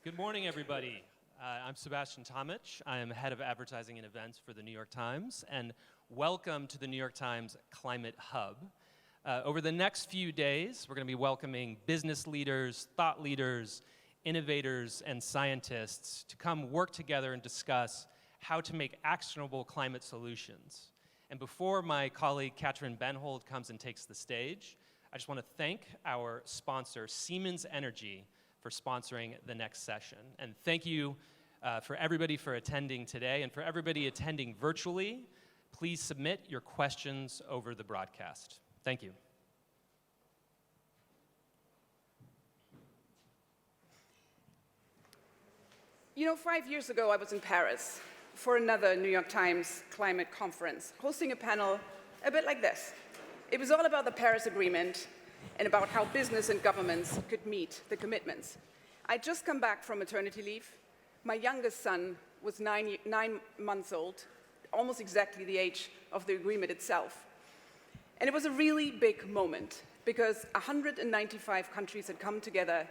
Good morning, everybody. I'm Sebastian Tomich. I am head of advertising and events for the New York Times, and welcome to the New York Times Climate Hub. Over the next few days, we're going to be welcoming business leaders, thought leaders, innovators, and scientists to come work together and discuss how to make actionable climate solutions. And before my colleague Katrin Benhold comes and takes the stage, I just want to thank our sponsor, Siemens Energy, for sponsoring the next session. And thank you for everybody for attending today, and for everybody attending virtually. Please submit your questions over the broadcast. Thank you. You know, 5 years ago, I was in Paris for another New York Times climate conference, hosting a panel a bit like this. It was all about the Paris Agreement and about how business and governments could meet the commitments. I'd just come back from maternity leave. My youngest son was 9 months old, almost exactly the age of the agreement itself. And it was a really big moment because 195 countries had come together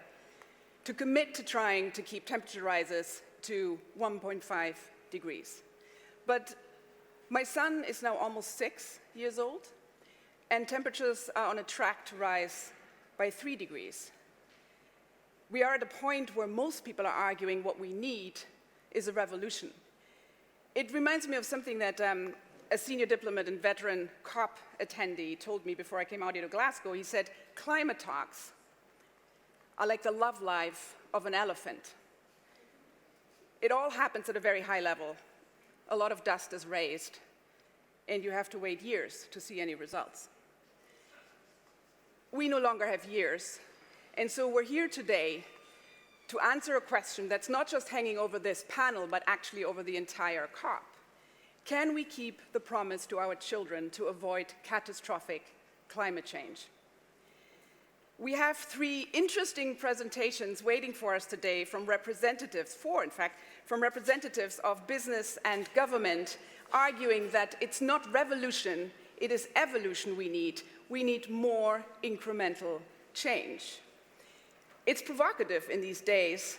to commit to trying to keep temperature rises to 1.5 degrees. But my son is now almost 6 years old, and temperatures are on a track to rise by 3 degrees. We are at a point where most people are arguing what we need is a revolution. It reminds me of something that a senior diplomat and veteran COP attendee told me before I came out here to Glasgow. He said, climate talks are like the love life of an elephant. It all happens at a very high level. A lot of dust is raised, and you have to wait years to see any results. We no longer have years, and so we're here today to answer a question that's not just hanging over this panel, but actually over the entire COP. Can we keep the promise to our children to avoid catastrophic climate change? We have 3 interesting presentations waiting for us today from representatives, from representatives of business and government, arguing that it's not revolution, it is evolution we need. We need more incremental change. It's provocative in these days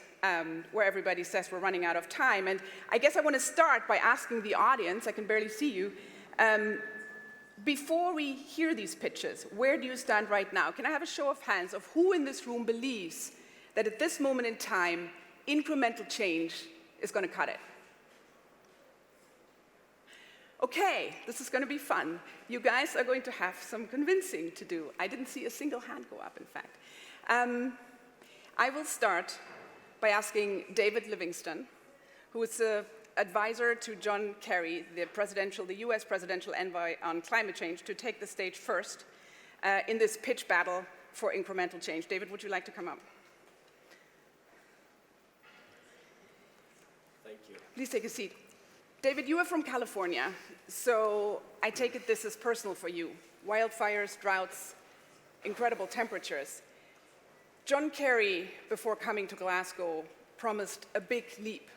where everybody says we're running out of time, and I guess I want to start by asking the audience, I can barely see you, before we hear these pitches, where do you stand right now? Can I have a show of hands of who in this room believes that at this moment in time, incremental change is going to cut it? Okay, this is going to be fun. You guys are going to have some convincing to do. I didn't see a single hand go up, in fact. I will start by asking David Livingston, who is an advisor to John Kerry, the US presidential envoy on climate change, to take the stage first in this pitch battle for incremental change. David, would you like to come up? Thank you. Please take a seat. David, you are from California, so I take it this is personal for you. Wildfires, droughts, incredible temperatures. John Kerry, before coming to Glasgow, promised a big leap.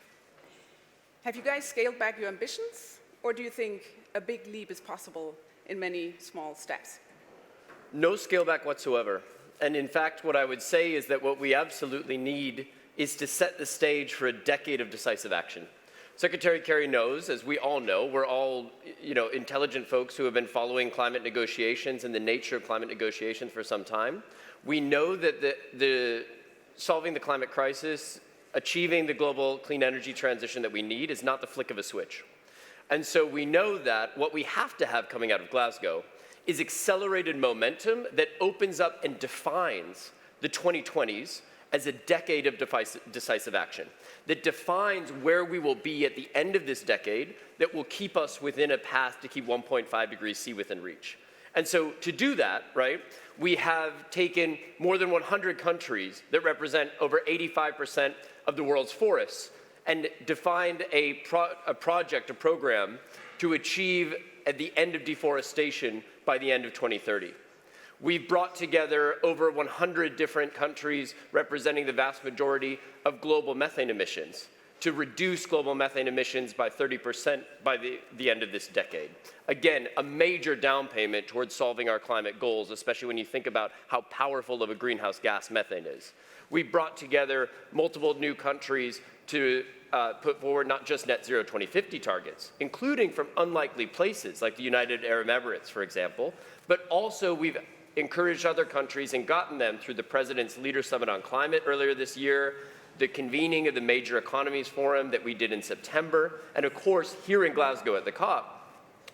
Have you guys scaled back your ambitions, or do you think a big leap is possible in many small steps? No scale back whatsoever. And in fact, what I would say is that what we absolutely need is to set the stage for a decade of decisive action. Secretary Kerry knows, as we all know, we're all intelligent folks who have been following climate negotiations and the nature of climate negotiations for some time. We know that solving the climate crisis, achieving the global clean energy transition that we need is not the flick of a switch. And so we know that what we have to have coming out of Glasgow is accelerated momentum that opens up and defines the 2020s as a decade of decisive action, that defines where we will be at the end of this decade, that will keep us within a path to keep 1.5 degrees C within reach. And so to do that, right, we have taken more than 100 countries that represent over 85% of the world's forests and defined a program to achieve at the end of deforestation by the end of 2030. We've brought together over 100 different countries representing the vast majority of global methane emissions to reduce global methane emissions by 30% by the end of this decade. Again, a major down payment towards solving our climate goals, especially when you think about how powerful of a greenhouse gas methane is. We brought together multiple new countries to put forward not just net zero 2050 targets, including from unlikely places like the United Arab Emirates, for example, but also we've encouraged other countries and gotten them through the President's Leader Summit on Climate earlier this year, the convening of the Major Economies Forum that we did in September, and of course, here in Glasgow at the COP,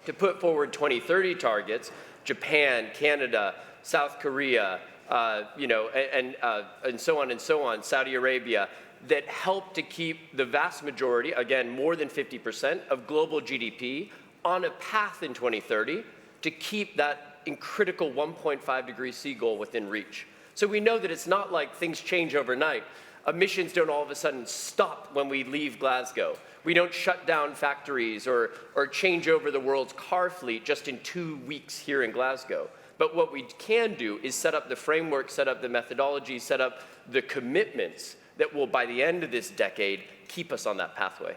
to put forward 2030 targets, Japan, Canada, South Korea, and so on, Saudi Arabia, that help to keep the vast majority, again, more than 50% of global GDP on a path in 2030 to keep that critical 1.5 degree C goal within reach. So we know that it's not like things change overnight. Emissions don't all of a sudden stop when we leave Glasgow. We don't shut down factories or change over the world's car fleet just in 2 weeks here in Glasgow. But what we can do is set up the framework, set up the methodology, set up the commitments that will, by the end of this decade, keep us on that pathway.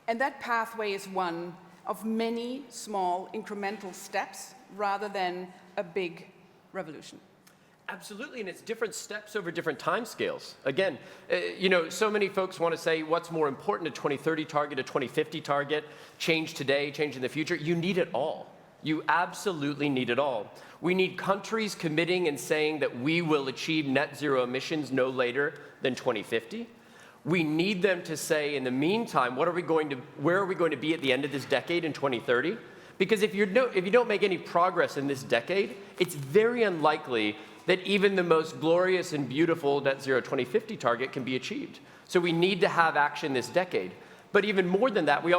And that pathway is one of many small incremental steps rather than a big revolution. Absolutely, and it's different steps over different timescales. Again, so many folks want to say what's more important, a 2030 target, a 2050 target, change today, change in the future. You need it all. You absolutely need it all. We need countries committing and saying that we will achieve net zero emissions no later than 2050. We need them to say, in the meantime, where are we going to be at the end of this decade in 2030? Because if you don't make any progress in this decade, it's very unlikely that even the most glorious and beautiful net zero 2050 target can be achieved. So we need to have action this decade. But even more than that, we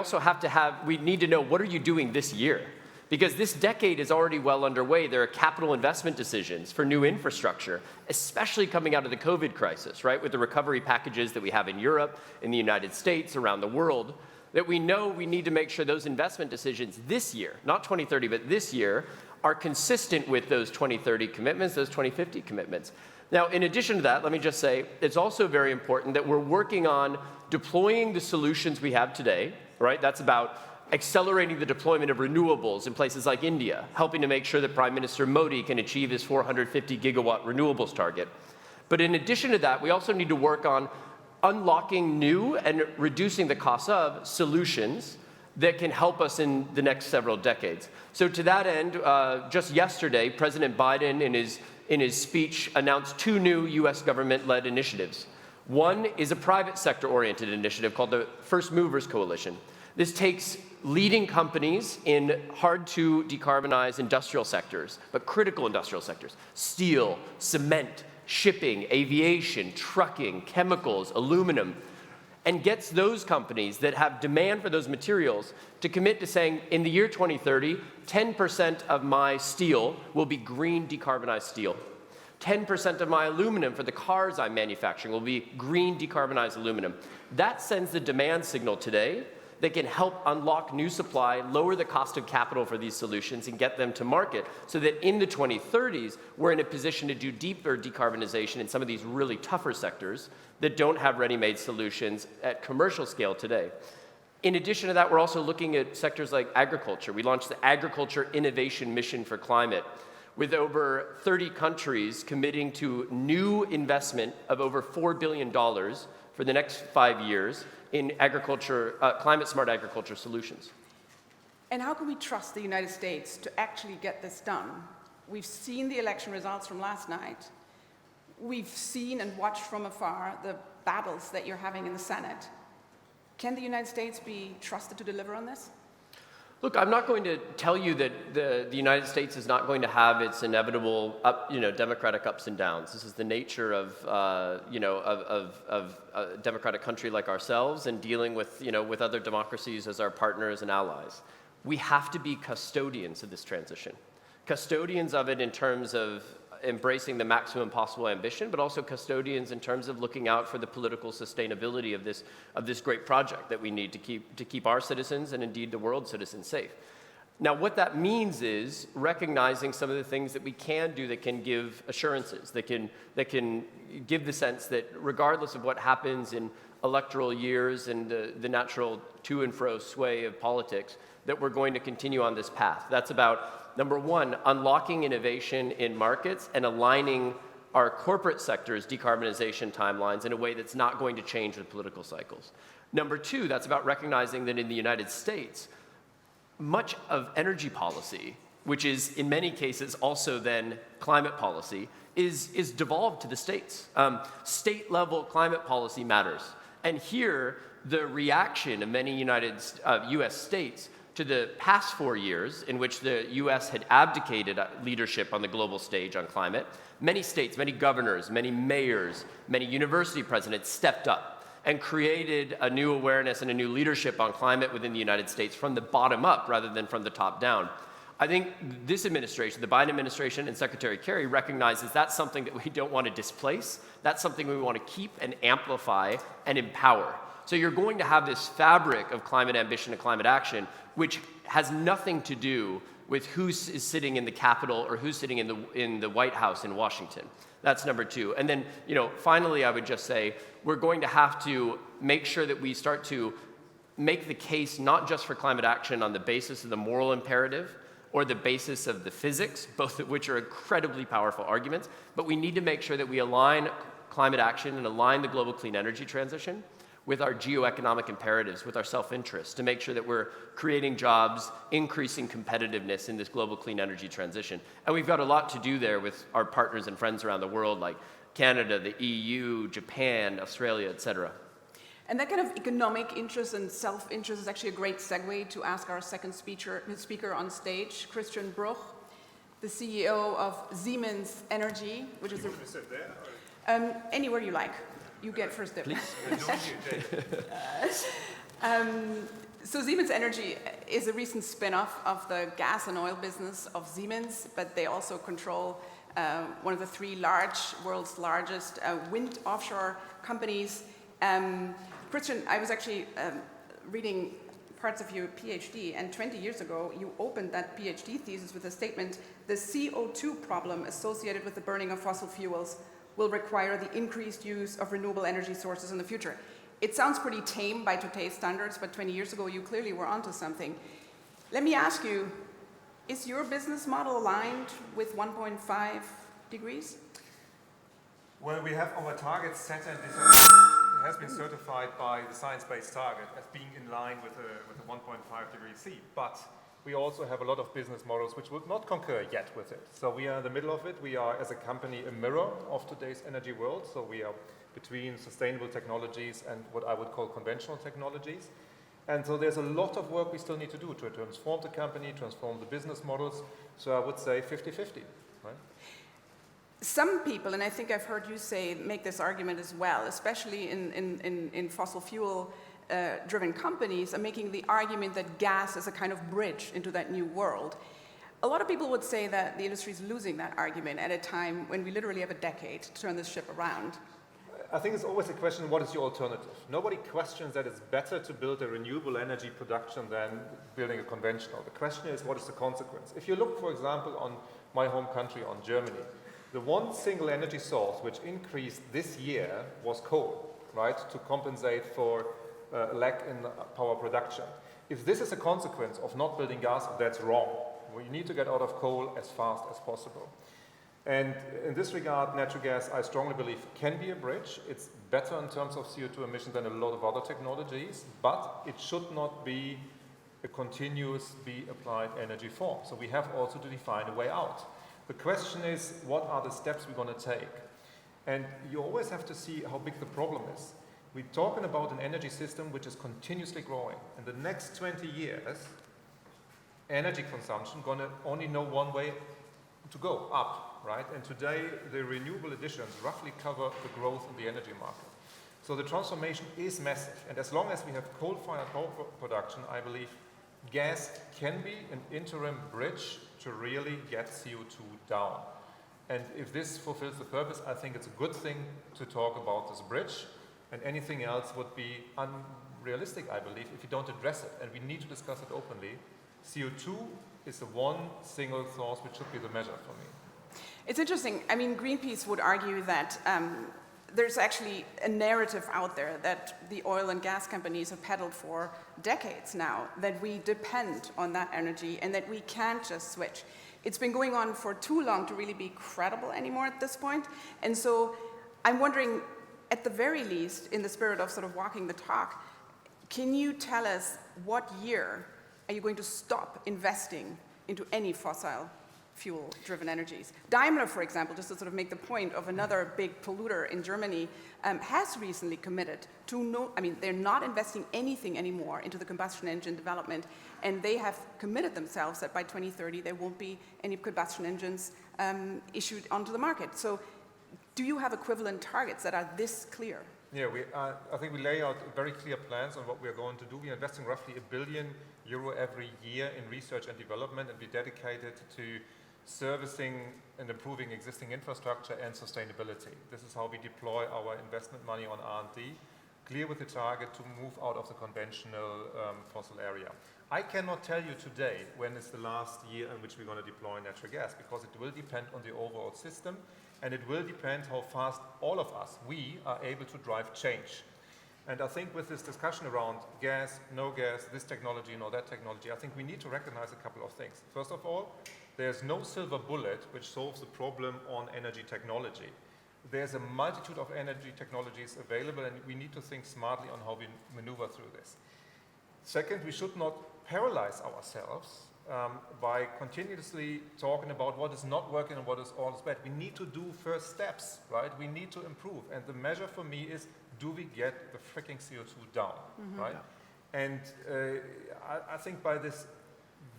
need to know, what are you doing this year? Because this decade is already well underway. There are capital investment decisions for new infrastructure, especially coming out of the COVID crisis, right? With the recovery packages that we have in Europe, in the United States, around the world, that we know we need to make sure those investment decisions this year, not 2030, but this year, are consistent with those 2030 commitments, those 2050 commitments. Now, in addition to that, let me just say, it's also very important that we're working on deploying the solutions we have today, right? That's about accelerating the deployment of renewables in places like India, helping to make sure that Prime Minister Modi can achieve his 450 gigawatt renewables target. But in addition to that, we also need to work on unlocking new and reducing the costs of solutions that can help us in the next several decades. So to that end, just yesterday, President Biden, in his speech, announced 2 new US government-led initiatives. One is a private sector-oriented initiative called the First Movers Coalition. This takes leading companies in hard-to-decarbonize industrial sectors, but critical industrial sectors, steel, cement, shipping, aviation, trucking, chemicals, aluminum, and gets those companies that have demand for those materials to commit to saying, in the year 2030, 10% of my steel will be green decarbonized steel. 10% of my aluminum for the cars I'm manufacturing will be green decarbonized aluminum. That sends the demand signal today that can help unlock new supply, lower the cost of capital for these solutions, and get them to market so that in the 2030s, we're in a position to do deeper decarbonization in some of these really tougher sectors that don't have ready-made solutions at commercial scale today. In addition to that, we're also looking at sectors like agriculture. We launched the Agriculture Innovation Mission for Climate, with over 30 countries committing to new investment of over $4 billion for the next 5 years in agriculture, climate-smart agriculture solutions. And how can we trust the United States to actually get this done? We've seen the election results from last night. We've seen and watched from afar the battles that you're having in the Senate. Can the United States be trusted to deliver on this? Look, I'm not going to tell you that the United States is not going to have its inevitable democratic ups and downs. This is the nature of a democratic country like ourselves, and dealing with with other democracies as our partners and allies. We have to be custodians of this transition, custodians of it in terms of embracing the maximum possible ambition, but also custodians in terms of looking out for the political sustainability of this great project that we need to keep our citizens and indeed the world's citizens safe. Now, what that means is recognizing some of the things that we can do that can give assurances, that can give the sense that regardless of what happens in electoral years and the natural to and fro sway of politics, that we're going to continue on this path. That's about, number one, unlocking innovation in markets and aligning our corporate sector's decarbonization timelines in a way that's not going to change with political cycles. Number two, that's about recognizing that in the United States, much of energy policy, which is in many cases also then climate policy, is devolved to the states. State-level climate policy matters. And here, the reaction of many US states to the past 4 years in which the US had abdicated leadership on the global stage on climate, many states, many governors, many mayors, many university presidents stepped up and created a new awareness and a new leadership on climate within the United States from the bottom up rather than from the top down. I think this administration, the Biden administration and Secretary Kerry, recognizes that's something that we don't want to displace. That's something we want to keep and amplify and empower. So you're going to have this fabric of climate ambition and climate action, which has nothing to do with who is sitting in the Capitol or who's sitting in the White House in Washington. That's number two. And then, finally, I would just say we're going to have to make sure that we start to make the case not just for climate action on the basis of the moral imperative or the basis of the physics, both of which are incredibly powerful arguments, but we need to make sure that we align climate action and align the global clean energy transition with our geoeconomic imperatives, with our self-interest, to make sure that we're creating jobs, increasing competitiveness in this global clean energy transition. And we've got a lot to do there with our partners and friends around the world, like Canada, the EU, Japan, Australia, et cetera. And that kind of economic interest and self-interest is actually a great segue to ask our second speaker on stage, Christian Bruch, the CEO of Siemens Energy, which is anywhere you like. You get first dip. So Siemens Energy is a recent spin-off of the gas and oil business of Siemens, but they also control one of the three world's largest wind offshore companies. Christian, I was actually reading parts of your PhD, and 20 years ago, you opened that PhD thesis with a statement: the CO2 problem associated with the burning of fossil fuels will require the increased use of renewable energy sources in the future. It sounds pretty tame by today's standards, but 20 years ago, you clearly were onto something. Let me ask you, is your business model aligned with 1.5 degrees? Well, we have our targets set, and this has been certified by the Science-Based Target as being in line with the 1.5 degree C. But we also have a lot of business models which would not concur yet with it. So we are in the middle of it. We are, as a company, a mirror of today's energy world. So we are between sustainable technologies and what I would call conventional technologies. And so there's a lot of work we still need to do to transform the company, transform the business models. So I would say 50-50, right? Some people, and I think I've heard you make this argument as well, especially in fossil fuel driven companies, are making the argument that gas is a kind of bridge into that new world. A lot of people would say that the industry is losing that argument at a time when we literally have a decade to turn this ship around. I think it's always a question, what is your alternative? Nobody questions that it's better to build a renewable energy production than building a conventional. The question is, what is the consequence? If you look, for example, on my home country, on Germany, the one single energy source which increased this year was coal, right, to compensate for lack in power production. If this is a consequence of not building gas, that's wrong. We need to get out of coal as fast as possible. And in this regard, natural gas, I strongly believe, can be a bridge. It's better in terms of CO2 emissions than a lot of other technologies, but it should not be a continuously applied energy form. So we have also to define a way out. The question is, what are the steps we're going to take? And you always have to see how big the problem is. We're talking about an energy system which is continuously growing. In the next 20 years, energy consumption going to only know one way to go, up, right? And today, the renewable additions roughly cover the growth in the energy market. So the transformation is massive. And as long as we have coal-fired power production, I believe gas can be an interim bridge to really get CO2 down. And if this fulfills the purpose, I think it's a good thing to talk about this bridge. And anything else would be unrealistic, I believe, if you don't address it. And we need to discuss it openly. CO2 is the one single source which should be the measure for me. It's interesting. I mean, Greenpeace would argue that there's actually a narrative out there that the oil and gas companies have peddled for decades now, that we depend on that energy and that we can't just switch. it's been going on for too long to really be credible anymore at this point. And so I'm wondering, at the very least, in the spirit of sort of walking the talk, can you tell us what year are you going to stop investing into any fossil fuel-driven energies? Daimler, for example, just to sort of make the point of another big polluter in Germany, has recently committed to they're not investing anything anymore into the combustion engine development, and they have committed themselves that by 2030 there won't be any combustion engines issued onto the market. So do you have equivalent targets that are this clear? Yeah, I think we lay out very clear plans on what we are going to do. We are investing roughly €1 billion every year in research and development, and we dedicate it to servicing and improving existing infrastructure and sustainability. This is how we deploy our investment money on R&D, clear with the target to move out of the conventional fossil area. I cannot tell you today when is the last year in which we're going to deploy natural gas, because it will depend on the overall system, and it will depend how fast all of us, we, are able to drive change. And I think with this discussion around gas, no gas, this technology, no that technology, I think we need to recognize a couple of things. First of all, there's no silver bullet which solves the problem on energy technology. There's a multitude of energy technologies available, and we need to think smartly on how we maneuver through this. Second, we should not paralyze ourselves by continuously talking about what is not working and what is all is bad. We need to do first steps, right? We need to improve. And the measure for me is, do we get the freaking CO2 down, right? Yeah. And I think by this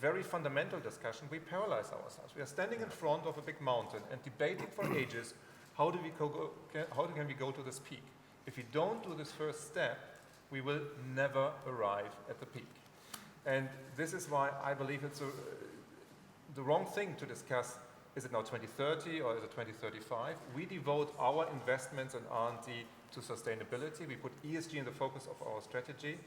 very fundamental discussion, we paralyze ourselves. We are standing in front of a big mountain and debating for ages, how can we go to this peak? If we don't do this first step, we will never arrive at the peak. And this is why I believe it's the wrong thing to discuss, is it now 2030 or is it 2035? We devote our investments and R&D to sustainability. We put ESG in the focus of our strategy.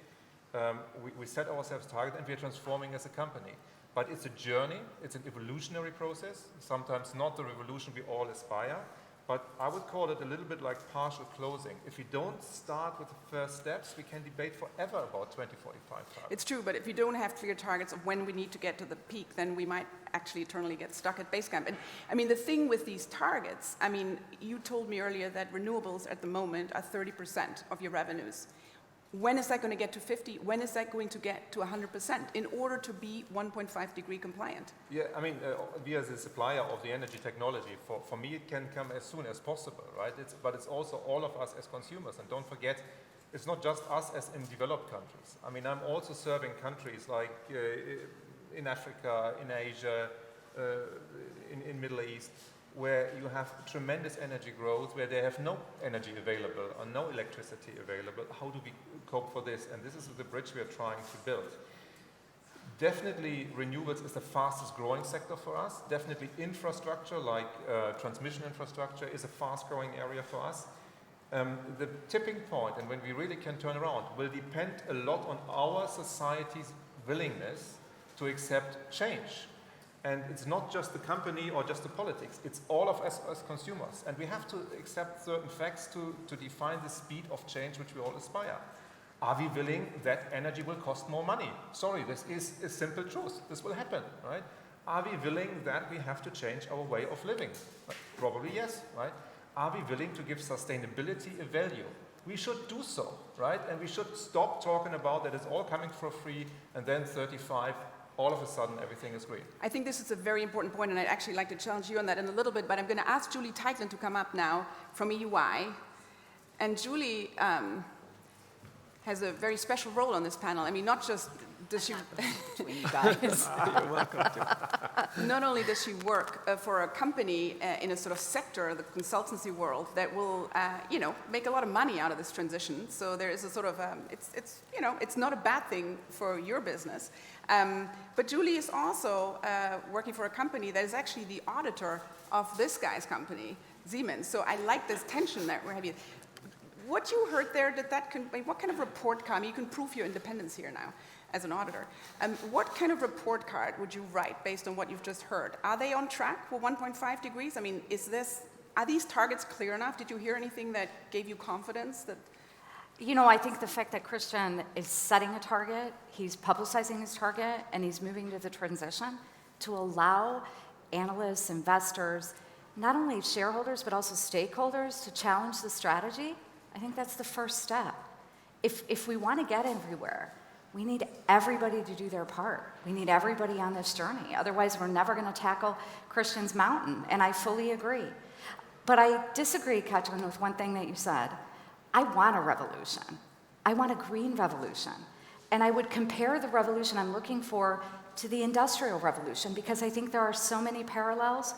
We set ourselves targets, and we are transforming as a company. But it's a journey, it's an evolutionary process, sometimes not the revolution we all aspire, but I would call it a little bit like partial closing. If we don't start with the first steps, we can debate forever about 2045 targets. It's true, but if we don't have clear targets of when we need to get to the peak, then we might actually eternally get stuck at base camp. And I mean, the thing with these targets, I mean, you told me earlier that renewables at the moment are 30% of your revenues. When is that going to get to 50? When is that going to get to 100% in order to be 1.5 degree compliant? Yeah, I mean, we as a supplier of the energy technology, for me it can come as soon as possible, right? But it's also all of us as consumers. And don't forget, it's not just us as in developed countries. I mean, I'm also serving countries like in Africa, in Asia, in Middle East, where you have tremendous energy growth, where they have no energy available or no electricity available. How do we cope for this? And this is the bridge we are trying to build. Definitely renewables is the fastest growing sector for us. Definitely infrastructure like transmission infrastructure is a fast growing area for us. The tipping point, and when we really can turn around, will depend a lot on our society's willingness to accept change. And it's not just the company or just the politics, it's all of us as consumers. And we have to accept certain facts to define the speed of change which we all aspire. Are we willing that energy will cost more money? Sorry, this is a simple truth. This will happen, right? Are we willing that we have to change our way of living? Probably yes, right? Are we willing to give sustainability a value? We should do so, right? And we should stop talking about that it's all coming for free and then 35, all of a sudden everything is green. I think this is a very important point, and I'd actually like to challenge you on that in a little bit, but I'm going to ask Julie Teichland to come up now from EY. And Julie has a very special role on this panel. I mean, not just does she... You're welcome to. Not only does she work for a company in a sort of sector, the consultancy world, that will, make a lot of money out of this transition. So there is a sort of, it's not a bad thing for your business. But Julie is also working for a company that is actually the auditor of this guy's company, Siemens. So I like this tension that we're having. What you heard there, what kind of report card, you can prove your independence here now as an auditor. What kind of report card would you write based on what you've just heard? Are they on track for 1.5 degrees? I mean, are these targets clear enough? Did you hear anything that gave you confidence that? You know, I think the fact that Christian is setting a target, he's publicizing his target, and he's moving to the transition to allow analysts, investors, not only shareholders, but also stakeholders to challenge the strategy, I think that's the first step. If we want to get everywhere, we need everybody to do their part. We need everybody on this journey. Otherwise, we're never going to tackle Christian's mountain, and I fully agree. But I disagree, Katrin, with one thing that you said. I want a revolution. I want a green revolution. And I would compare the revolution I'm looking for to the Industrial Revolution because I think there are so many parallels.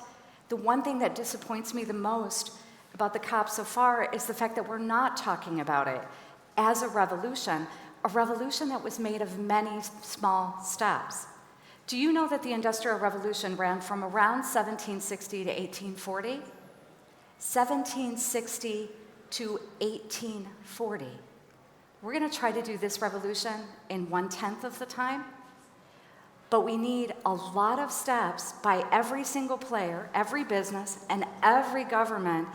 The one thing that disappoints me the most about the COP so far is the fact that we're not talking about it as a revolution that was made of many small steps. Do you know that the Industrial Revolution ran from around 1760 to 1840? 1760 to 1840. We're going to try to do this revolution in 1/10 of the time, but we need a lot of steps by every single player, every business, and every government,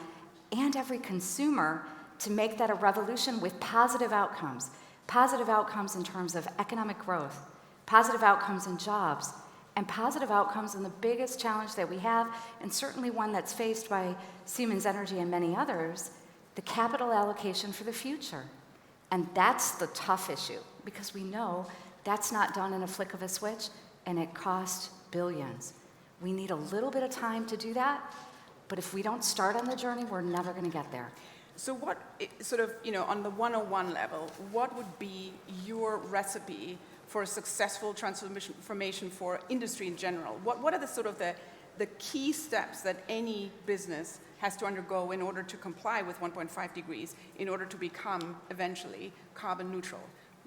and every consumer to make that a revolution with positive outcomes. Positive outcomes in terms of economic growth, positive outcomes in jobs, and positive outcomes in the biggest challenge that we have, and certainly one that's faced by Siemens Energy and many others, the capital allocation for the future. And that's the tough issue, because we know that's not done in a flick of a switch, and it costs billions. We need a little bit of time to do that, but if we don't start on the journey, we're never going to get there. So what, sort of, on the 101 level, what would be your recipe for a successful transformation for industry in general? What are the sort of the key steps that any business has to undergo in order to comply with 1.5 degrees, in order to become eventually carbon neutral?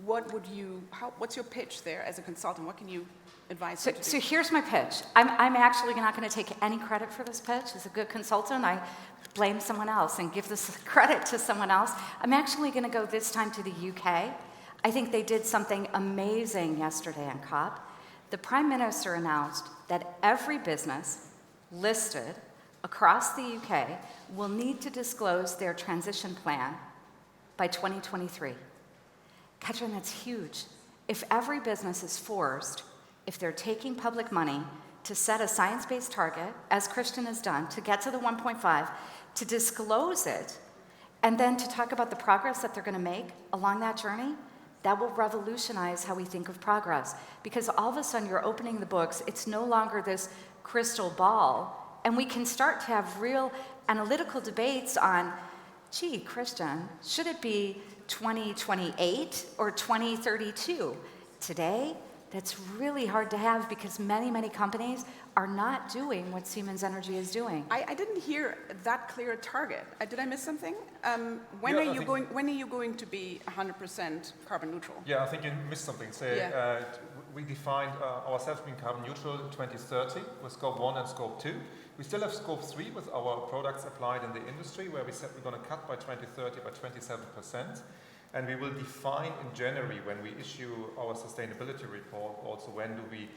What's your pitch there as a consultant? What can you advise them to do? So here's my pitch. I'm actually not going to take any credit for this pitch. As a good consultant, I blame someone else and give this credit to someone else. I'm actually going to go this time to the UK. I think they did something amazing yesterday on COP. The Prime Minister announced that every business listed across the UK will need to disclose their transition plan by 2023. Katrin, that's huge. If every business is forced, if they're taking public money to set a science-based target, as Christian has done, to get to the 1.5, to disclose it, and then to talk about the progress that they're going to make along that journey, that will revolutionize how we think of progress. Because all of a sudden you're opening the books, it's no longer this crystal ball, and we can start to have real analytical debates on, gee, Christian, should it be 2028 or 2032? Today, that's really hard to have because many, many companies are not doing what Siemens Energy is doing. I didn't hear that clear a target. Did I miss something? When are you going to be 100% carbon neutral? Yeah, I think you missed something. We defined ourselves being carbon neutral in 2030 with scope 1 and scope 2. We still have scope 3 with our products applied in the industry, where we said we're going to cut by 2030 by 27%. And we will define in January, when we issue our sustainability report, also when do we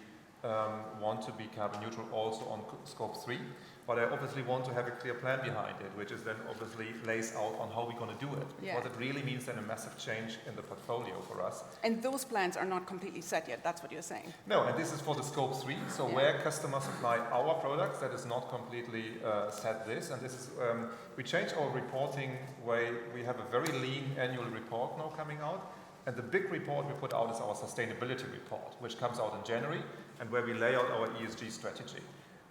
want to be carbon neutral also on scope 3. But I obviously want to have a clear plan behind it, which is then obviously lays out on how we're going to do it. Because it really means then a massive change in the portfolio for us. And those plans are not completely set yet, that's what you're saying? No, and this is for the scope 3, so where customers apply our products, that is not completely set this. And this is, we changed our reporting way. We have a very lean annual report now coming out. And the big report we put out is our sustainability report, which comes out in January, and where we lay out our ESG strategy.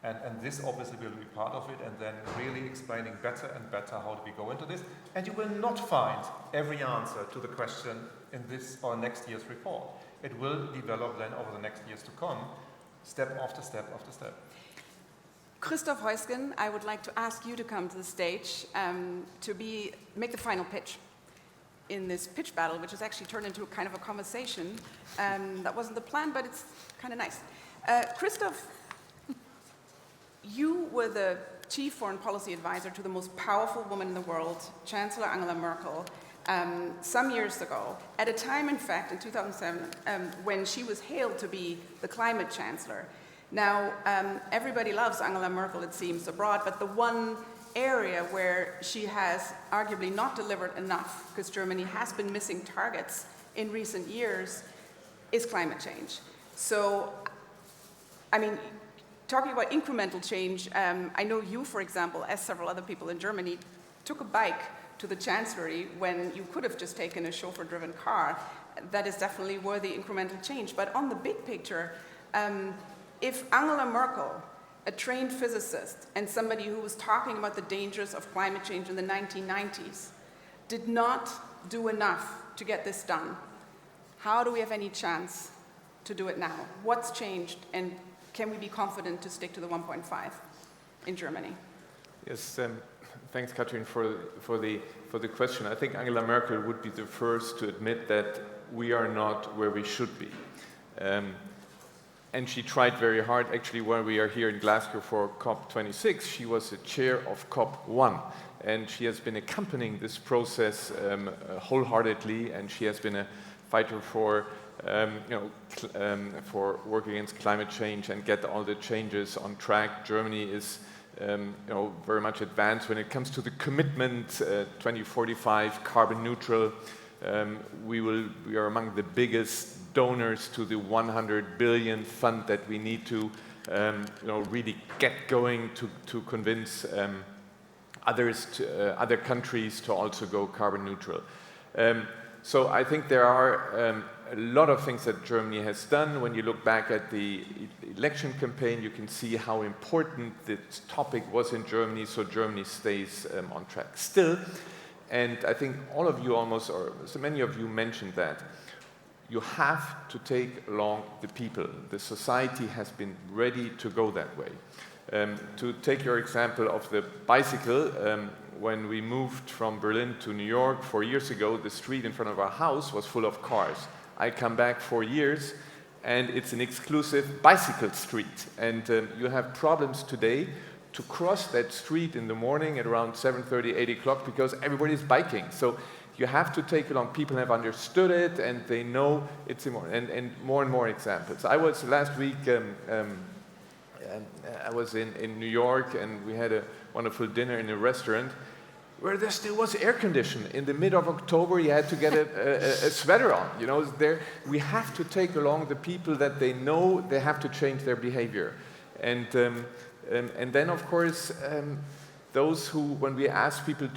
And this obviously will be part of it, and then really explaining better and better how do we go into this. And you will not find every answer to the question in this or next year's report. It will develop then over the next years to come, step after step after step. Christoph Heusgen, I would like to ask you to come to the stage to make the final pitch in this pitch battle, which has actually turned into a kind of a conversation. That wasn't the plan, but it's kind of nice. Christoph, you were the chief foreign policy advisor to the most powerful woman in the world, Chancellor Angela Merkel, some years ago, at a time, in fact, in 2007, when she was hailed to be the climate chancellor. Now, everybody loves Angela Merkel, it seems, abroad, but the one area where she has arguably not delivered enough, because Germany has been missing targets in recent years, is climate change. So, I mean, talking about incremental change, I know you, for example, as several other people in Germany, took a bike to the Chancellery when you could have just taken a chauffeur-driven car. That is definitely worthy incremental change. But on the big picture, if Angela Merkel, a trained physicist and somebody who was talking about the dangers of climate change in the 1990s, did not do enough to get this done, how do we have any chance to do it now? What's changed, and can we be confident to stick to the 1.5 in Germany? Yes, thanks, Katrin, for the question. I think Angela Merkel would be the first to admit that we are not where we should be. And she tried very hard. Actually, when we are here in Glasgow for COP26, she was the chair of COP1. And she has been accompanying this process wholeheartedly, and she has been a fighter for for work against climate change and get all the changes on track. Germany is very much advanced when it comes to the commitment, 2045 carbon neutral. We are among the biggest donors to the 100 billion fund that we need to really get going to convince other countries to also go carbon neutral. So I think there are a lot of things that Germany has done. When you look back at the election campaign, you can see how important this topic was in Germany, so Germany stays on track still. And I think all of you almost, or so many of you mentioned that, you have to take along the people. The society has been ready to go that way. To take your example of the bicycle, when we moved from Berlin to New York 4 years ago, the street in front of our house was full of cars. I come back 4 years, and it's an exclusive bicycle street. And you have problems today to cross that street in the morning at around 7:30, 8 o'clock, because everybody's biking. So you have to take along. People have understood it, and they know it's important. And more examples. I was last week, I was in New York, and we had a wonderful dinner in a restaurant where there still was air conditioning. In the mid of October, you had to get a sweater on. You know, we have to take along the people that they know they have to change their behavior. And then, of course, those who, when we ask people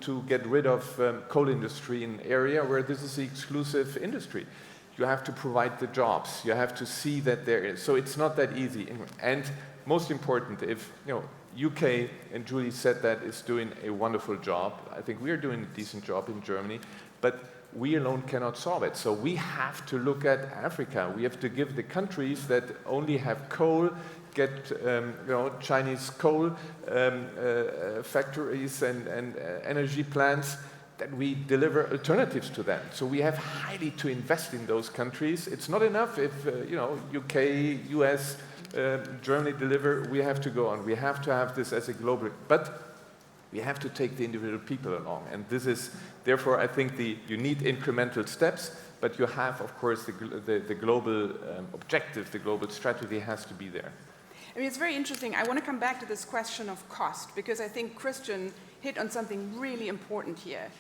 to get rid of coal industry in an area where this is the exclusive industry, you have to provide the jobs. You have to see that there is. So it's not that easy. And most important, if UK, and Julie said that, is doing a wonderful job. I think we are doing a decent job in Germany, but we alone cannot solve it. So we have to look at Africa. We have to give the countries that only have coal, get Chinese coal factories and energy plants, that we deliver alternatives to that. So we have highly to invest in those countries. It's not enough if UK, US, Germany deliver. We have to go on. We have to have this as a global, but we have to take the individual people along. And this is, therefore, I think you need incremental steps, but you have, of course, the global objective, the global strategy has to be there. I mean, it's very interesting. I want to come back to this question of cost, because I think Christian hit on something really important here.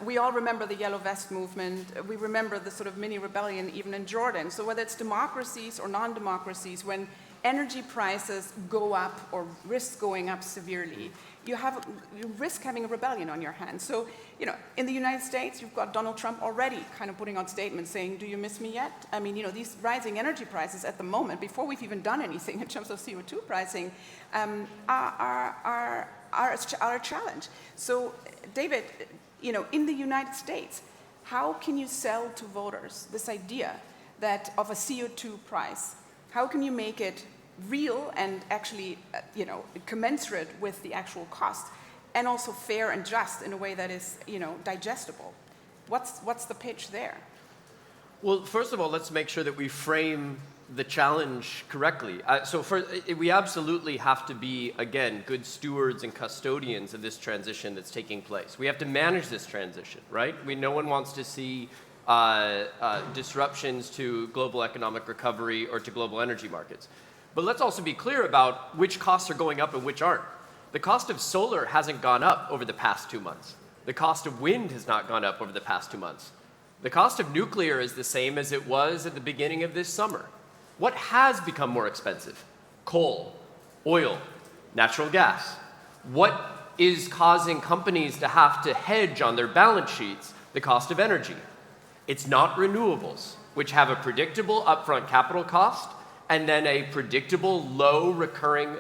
We all remember the Yellow Vest movement. We remember the sort of mini rebellion even in Jordan. So whether it's democracies or non-democracies, when energy prices go up or risk going up severely, you risk having a rebellion on your hands. So, in the United States, you've got Donald Trump already kind of putting out statements saying, do you miss me yet? I mean, these rising energy prices at the moment, before we've even done anything in terms of CO2 pricing, are a challenge. So, David, in the United States, how can you sell to voters this idea that of a CO2 price? How can you make it real and actually, commensurate with the actual cost, and also fair and just in a way that is, digestible? What's the pitch there? Well, first of all, let's make sure that we frame the challenge correctly. We absolutely have to be, again, good stewards and custodians of this transition that's taking place. We have to manage this transition, right? No one wants to see disruptions to global economic recovery or to global energy markets. But let's also be clear about which costs are going up and which aren't. The cost of solar hasn't gone up over the past 2 months. The cost of wind has not gone up over the past 2 months. The cost of nuclear is the same as it was at the beginning of this summer. What has become more expensive? Coal, oil, natural gas. What is causing companies to have to hedge on their balance sheets the cost of energy? It's not renewables, which have a predictable upfront capital cost and then a predictable low recurring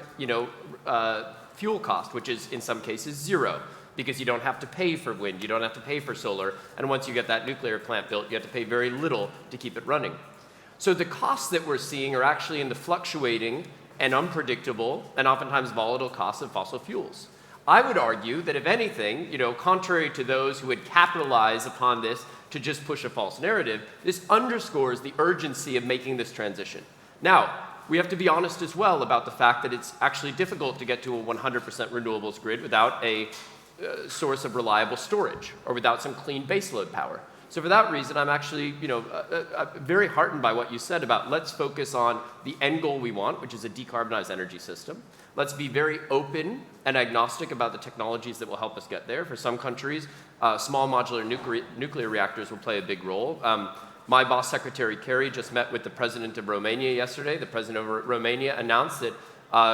fuel cost, which is in some cases zero, because you don't have to pay for wind, you don't have to pay for solar, and once you get that nuclear plant built, you have to pay very little to keep it running. So the costs that we're seeing are actually in the fluctuating and unpredictable and oftentimes volatile costs of fossil fuels. I would argue that if anything, contrary to those who would capitalize upon this to just push a false narrative, this underscores the urgency of making this transition. Now, we have to be honest as well about the fact that it's actually difficult to get to a 100% renewables grid without a source of reliable storage or without some clean baseload power. So for that reason, I'm actually very heartened by what you said about let's focus on the end goal we want, which is a decarbonized energy system. Let's be very open and agnostic about the technologies that will help us get there. For some countries, small modular nuclear reactors will play a big role. My boss, Secretary Kerry, just met with the president of Romania yesterday. The president of Romania announced that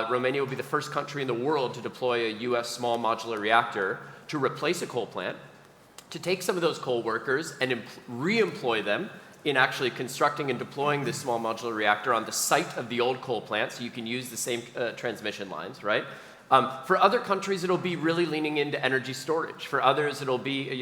Romania will be the first country in the world to deploy a US small modular reactor to replace a coal plant, to take some of those coal workers and re-employ them in actually constructing and deploying this small modular reactor on the site of the old coal plant, so you can use the same transmission lines, right? For other countries, it'll be really leaning into energy storage. For others, it'll be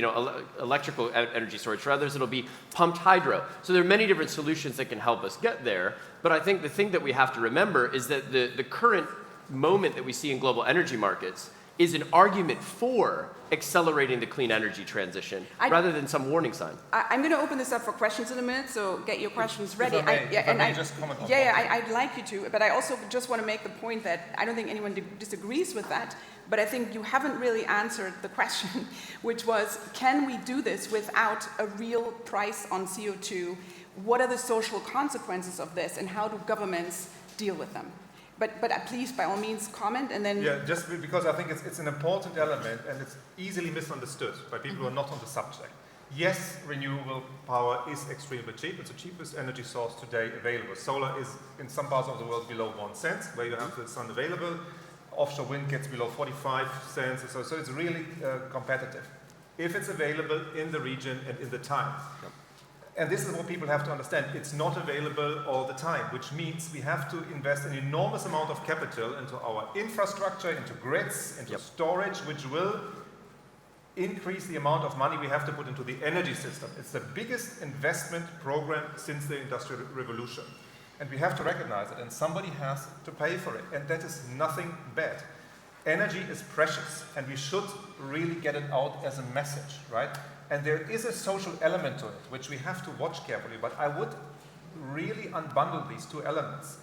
electrical energy storage. For others, it'll be pumped hydro. So there are many different solutions that can help us get there. But I think the thing that we have to remember is that the current moment that we see in global energy markets is an argument for accelerating the clean energy transition rather than some warning sign. I'm going to open this up for questions in a minute, so get your questions ready. If I may just comment on I'd like you to, but I also just want to make the point that I don't think anyone disagrees with that, but I think you haven't really answered the question, which was, can we do this without a real price on CO2? What are the social consequences of this, and how do governments deal with them? But please, by all means, comment, and then... Yeah, just because I think it's an important element, and it's easily misunderstood by people who are not on the subject. Yes, renewable power is extremely cheap. It's the cheapest energy source today available. Solar is, in some parts of the world, below 1 cent, where you have the sun available. Offshore wind gets below 45 cents, so it's really competitive. If it's available in the region and in the time. Yep. And this is what people have to understand. It's not available all the time, which means we have to invest an enormous amount of capital into our infrastructure, into grids, into storage, which will increase the amount of money we have to put into the energy system. It's the biggest investment program since the Industrial Revolution. And we have to recognize it, and somebody has to pay for it. And that is nothing bad. Energy is precious, and we should really get it out as a message, right? And there is a social element to it, which we have to watch carefully, but I would really unbundle these two elements.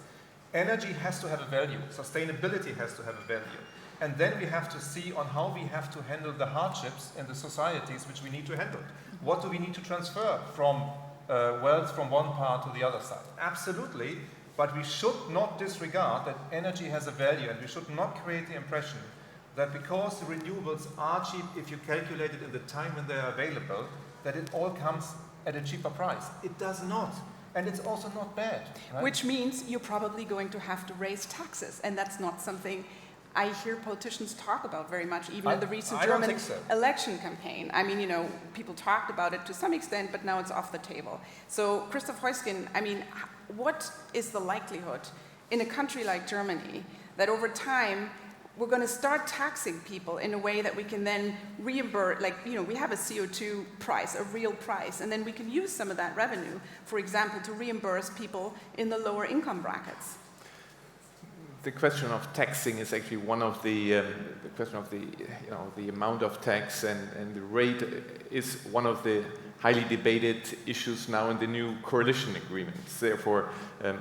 Energy has to have a value, sustainability has to have a value, and then we have to see on how we have to handle the hardships in the societies which we need to handle. What do we need to transfer from wealth from one part to the other side? Absolutely, but we should not disregard that energy has a value, and we should not create the impression that because the renewables are cheap, if you calculate it in the time when they are available, that it all comes at a cheaper price. It does not. And it's also not bad. Right? Which means you're probably going to have to raise taxes. And that's not something I hear politicians talk about very much, even in the recent German election campaign. I mean, people talked about it to some extent, but now it's off the table. So, Christoph Heusgen, I mean, what is the likelihood in a country like Germany that over time we're going to start taxing people in a way that we can then reimburse, we have a CO2 price, a real price, and then we can use some of that revenue, for example, to reimburse people in the lower income brackets. The question of taxing is actually one of the question of the amount of tax and the rate is one of the highly debated issues now in the new coalition agreements. Therefore,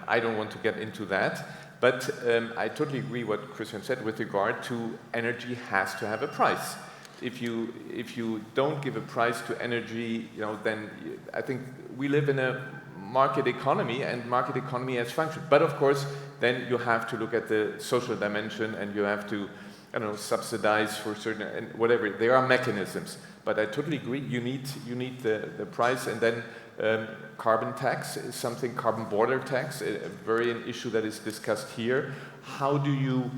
I don't want to get into that. But I totally agree what Christian said with regard to energy has to have a price. If you don't give a price to energy, then I think we live in a market economy, and market economy has functioned. But of course, then you have to look at the social dimension, and you have to, subsidize for certain and whatever. There are mechanisms, but I totally agree. You need the price, and then carbon tax is something, carbon border tax, a very an issue that is discussed here. How do you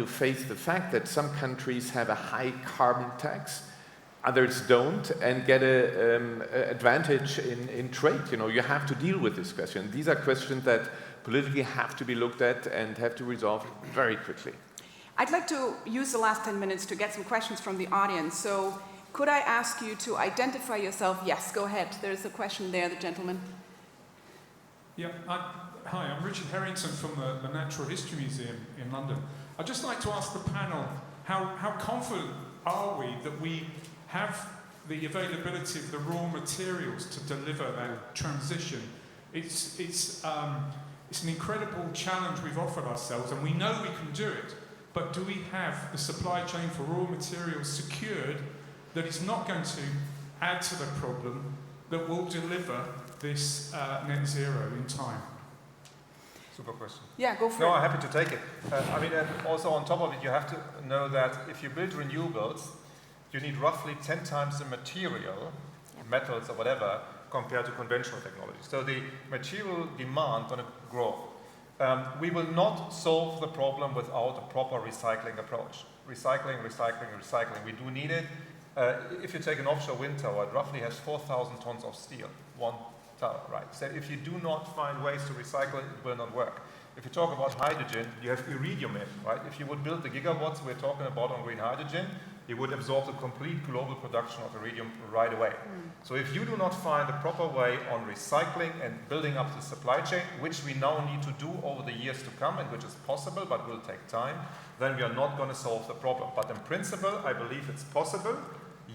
face the fact that some countries have a high carbon tax, others don't, and get an advantage in trade? You know, you have to deal with this question. These are questions that politically have to be looked at and have to be resolved very quickly. I'd like to use the last 10 minutes to get some questions from the audience. So could I ask you to identify yourself? Yes, go ahead. There's a question there, the gentleman. Yeah, hi, I'm Richard Harrington from the Natural History Museum in London. I'd just like to ask the panel, how confident are we that we have the availability of the raw materials to deliver that transition? It's an incredible challenge we've offered ourselves, and we know we can do it, but do we have the supply chain for raw materials secured that is not going to add to the problem, that will deliver this net zero in time? Super question. Yeah, go for No, it. I'm happy to take it. I mean, also on top of it, you have to know that if you build renewables, you need roughly 10 times the material, metals or whatever, compared to conventional technology. So the material demand going to grow. We will not solve the problem without a proper recycling approach. Recycling. We do need it. If you take an offshore wind tower, it roughly has 4,000 tons of steel, one tower, right? So if you do not find ways to recycle it, it will not work. If you talk about hydrogen, you have iridium in, right? If you would build the gigawatts we're talking about on green hydrogen, you would absorb the complete global production of iridium right away. So if you do not find a proper way on recycling and building up the supply chain, which we now need to do over the years to come, and which is possible but will take time, then we are not going to solve the problem. But in principle, I believe it's possible,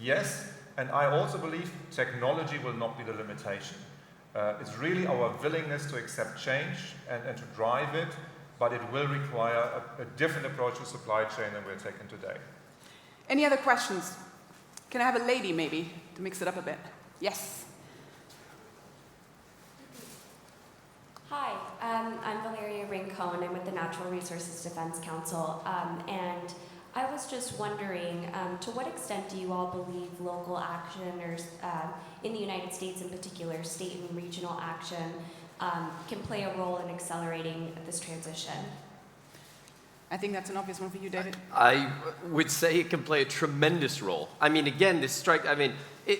yes, and I also believe technology will not be the limitation. It's really our willingness to accept change and to drive it, but it will require a different approach to supply chain than we're taking today. Any other questions? Can I have a lady, maybe, to mix it up a bit? Yes. Hi, I'm Valeria Rincon. I'm with the Natural Resources Defense Council, and I was just wondering, to what extent do you all believe local action, or in the United States in particular, state and regional action, can play a role in accelerating this transition? I think that's an obvious one for you, David. I would say it can play a tremendous role. I mean, again,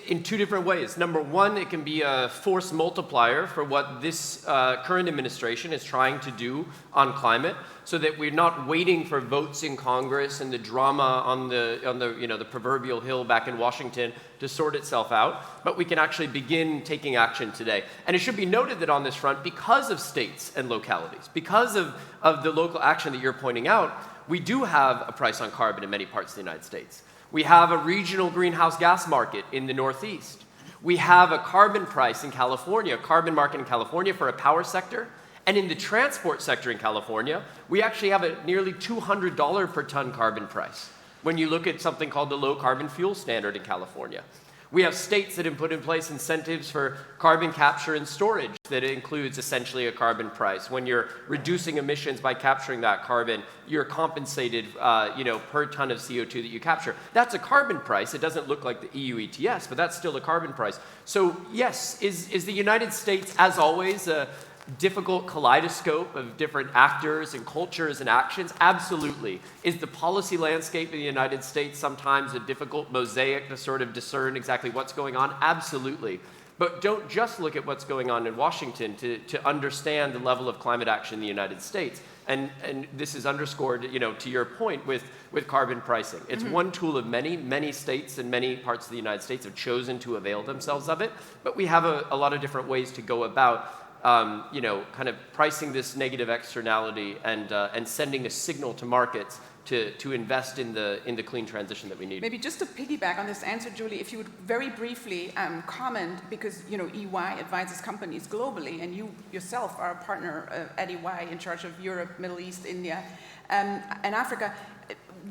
in two different ways. Number one, it can be a force multiplier for what this current administration is trying to do on climate, so that we're not waiting for votes in Congress and the drama on the proverbial hill back in Washington to sort itself out, but we can actually begin taking action today. And it should be noted that on this front, because of states and localities, because of the local action that you're pointing out, we do have a price on carbon in many parts of the United States. We have a regional greenhouse gas market in the Northeast. We have a carbon price in California, a carbon market in California for a power sector. And in the transport sector in California, we actually have a nearly $200 per ton carbon price when you look at something called the low carbon fuel standard in California. We have states that have put in place incentives for carbon capture and storage that includes essentially a carbon price. When you're reducing emissions by capturing that carbon, you're compensated per ton of CO2 that you capture. That's a carbon price. It doesn't look like the EU ETS, but that's still a carbon price. So yes, is the United States, as always, a difficult kaleidoscope of different actors and cultures and actions? Absolutely. Is the policy landscape in the United States sometimes a difficult mosaic to sort of discern exactly what's going on? Absolutely. But don't just look at what's going on in Washington to understand the level of climate action in the United States. And this is underscored, to your point, with carbon pricing. It's one tool of many. Many states and many parts of the United States have chosen to avail themselves of it. But we have a lot of different ways to go about kind of pricing this negative externality and sending a signal to markets to invest in the clean transition that we need. Maybe just to piggyback on this answer, Julie, if you would very briefly comment, because EY advises companies globally, and you yourself are a partner at EY in charge of Europe, Middle East, India, and Africa.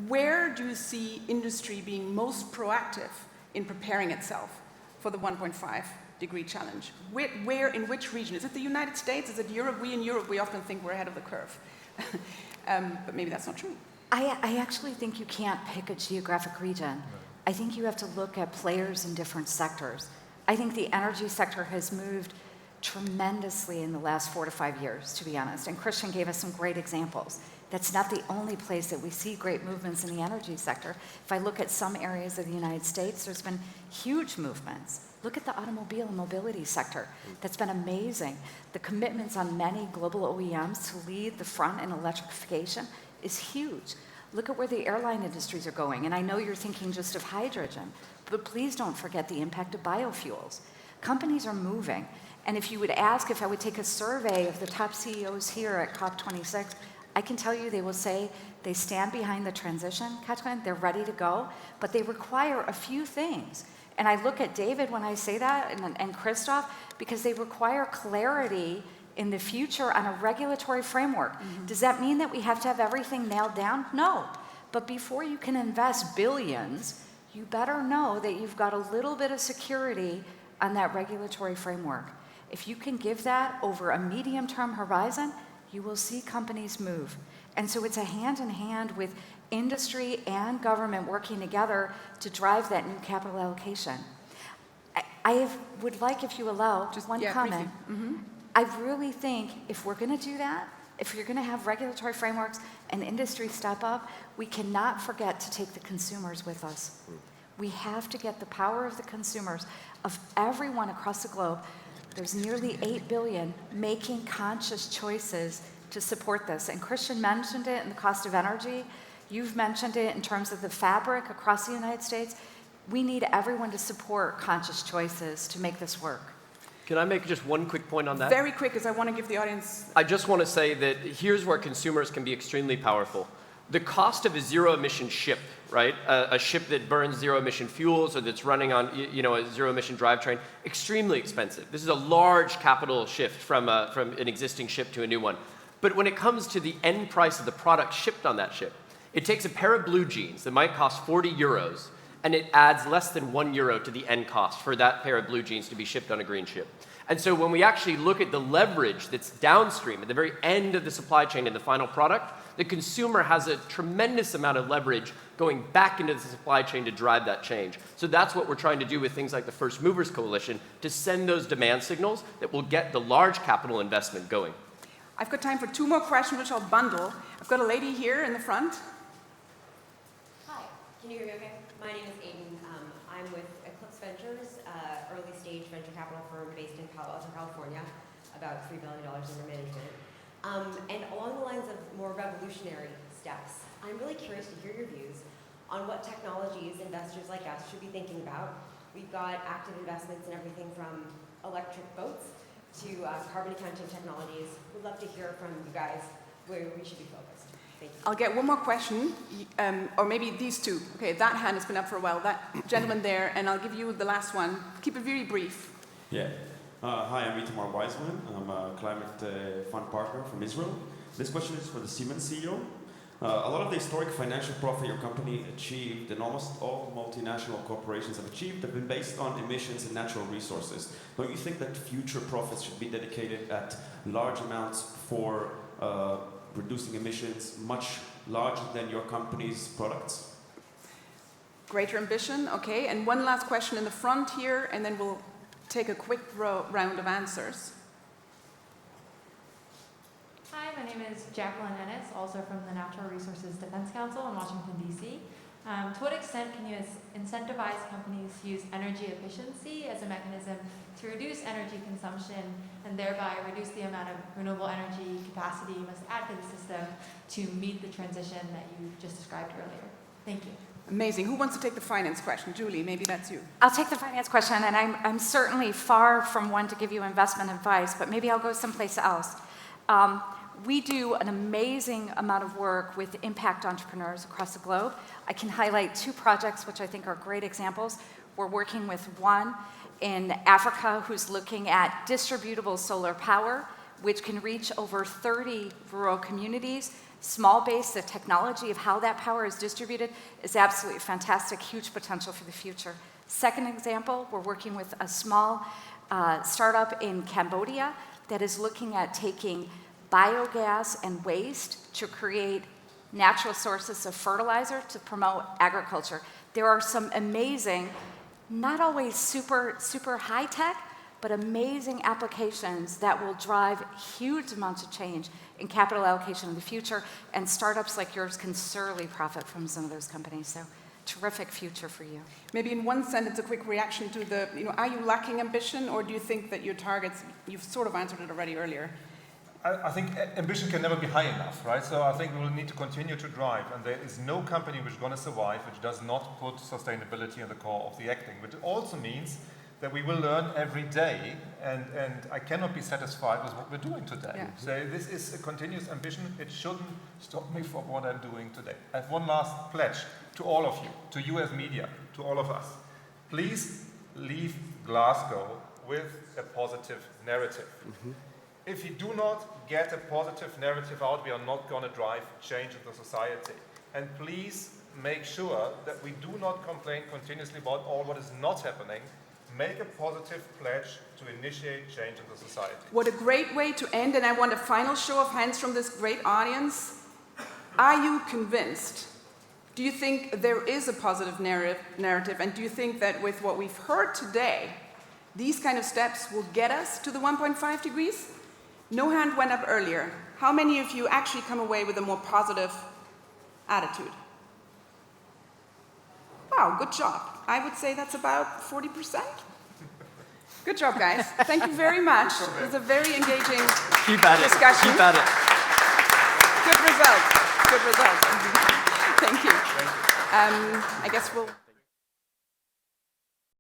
Where do you see industry being most proactive in preparing itself for the 1.5-degree challenge? Where, in which region? Is it the United States? Is it Europe? We in Europe, we often think we're ahead of the curve. But maybe that's not true. I actually think you can't pick a geographic region. I think you have to look at players in different sectors. I think the energy sector has moved tremendously in the last 4 to 5 years, to be honest. And Christian gave us some great examples. That's not the only place that we see great movements in the energy sector. If I look at some areas of the United States, there's been huge movements. Look at the automobile and mobility sector. That's been amazing. The commitments on many global OEMs to lead the front in electrification is huge. Look at where the airline industries are going. And I know you're thinking just of hydrogen, but please don't forget the impact of biofuels. Companies are moving. And if you would ask if I would take a survey of the top CEOs here at COP26, I can tell you they will say they stand behind the transition, Katrin, they're ready to go, but they require a few things. And I look at David when I say that, and Christoph, because they require clarity in the future on a regulatory framework. Does that mean that we have to have everything nailed down? No. But before you can invest billions, you better know that you've got a little bit of security on that regulatory framework. If you can give that over a medium-term horizon, you will see companies move. And so it's a hand-in-hand with industry and government working together to drive that new capital allocation. I would like, if you allow, just one comment. I really think if we're going to do that, if you're going to have regulatory frameworks and industry step up, we cannot forget to take the consumers with us. We have to get the power of the consumers, of everyone across the globe. There's nearly 8 billion making conscious choices to support this. And Christian mentioned it in the cost of energy. You've mentioned it in terms of the fabric across the United States. We need everyone to support conscious choices to make this work. Can I make just one quick point on that? Very quick, because I want to give the audience... I just want to say that here's where consumers can be extremely powerful. The cost of a zero-emission ship, right? A ship that burns zero-emission fuels or that's running on, a zero-emission drivetrain, extremely expensive. This is a large capital shift from an existing ship to a new one. But when it comes to the end price of the product shipped on that ship, it takes a pair of blue jeans that might cost 40 euros, and it adds less than €1 to the end cost for that pair of blue jeans to be shipped on a green ship. And so when we actually look at the leverage that's downstream at the very end of the supply chain in the final product, the consumer has a tremendous amount of leverage going back into the supply chain to drive that change. So that's what we're trying to do with things like the First Movers Coalition, to send those demand signals that will get the large capital investment going. I've got time for 2 more questions, which I'll bundle. I've got a lady here in the front. Hi, can you hear me okay? My name is Aiden. I'm with Eclipse Ventures, early stage venture capital firm based in Palo Alto, California, about $3 billion under management. And along the lines of more revolutionary steps, I'm really curious to hear your views on what technologies investors like us should be thinking about. We've got active investments in everything from electric boats to carbon accounting technologies. We'd love to hear from you guys where we should be focused. Thank you. I'll get one more question, or maybe these two. Okay, that hand has been up for a while. That gentleman there, and I'll give you the last one. Keep it very brief. Yeah. Hi, I'm Itamar Wiseman. I'm a climate fund partner from Israel. This question is for the Siemens CEO. A lot of the historic financial profit your company achieved, and almost all multinational corporations have achieved, have been based on emissions and natural resources. Don't you think that future profits should be dedicated at large amounts for reducing emissions, much larger than your company's products? Greater ambition, okay. And one last question in the front here, and then we'll take a quick round of answers. Hi, my name is Jacqueline Ennis, also from the Natural Resources Defense Council in Washington, D.C. To what extent can you incentivize companies to use energy efficiency as a mechanism to reduce energy consumption and thereby reduce the amount of renewable energy capacity you must add to the system to meet the transition that you just described earlier? Thank you. Amazing. Who wants to take the finance question? Julie, maybe that's you. I'll take the finance question, and I'm certainly far from one to give you investment advice, but maybe I'll go someplace else. We do an amazing amount of work with impact entrepreneurs across the globe. I can highlight 2 projects which I think are great examples. We're working with one in Africa who's looking at distributable solar power, which can reach over 30 rural communities. Small base, the technology of how that power is distributed is absolutely fantastic, huge potential for the future. Second example, we're working with a small startup in Cambodia that is looking at taking biogas and waste to create natural sources of fertilizer to promote agriculture. There are some amazing not always super high tech, but amazing applications that will drive huge amounts of change in capital allocation in the future, and startups like yours can surely profit from some of those companies. So terrific future for you. Maybe in one sentence, a quick reaction to the, are you lacking ambition, or do you think that your targets, you've sort of answered it already earlier. I think ambition can never be high enough, right? So I think we will need to continue to drive, and there is no company which is going to survive which does not put sustainability at the core of the acting, which also means that we will learn every day, and I cannot be satisfied with what we're doing today. Yeah. So this is a continuous ambition. It shouldn't stop me from what I'm doing today. I have one last pledge to all of you, to you as media, to all of us. Please leave Glasgow with a positive narrative. Mm-hmm. If you do not get a positive narrative out, we are not going to drive change in the society. And please make sure that we do not complain continuously about all what is not happening. Make a positive pledge to initiate change in the society. What a great way to end, and I want a final show of hands from this great audience. Are you convinced? Do you think there is a positive narrative, and do you think that with what we've heard today, these kind of steps will get us to the 1.5 degrees? No hand went up earlier. How many of you actually come away with a more positive attitude? Wow, good job. I would say that's about 40%. Good job, guys. Thank you very much. It was a very engaging discussion. Keep at it. Good results. Good results. Thank you. I guess we'll...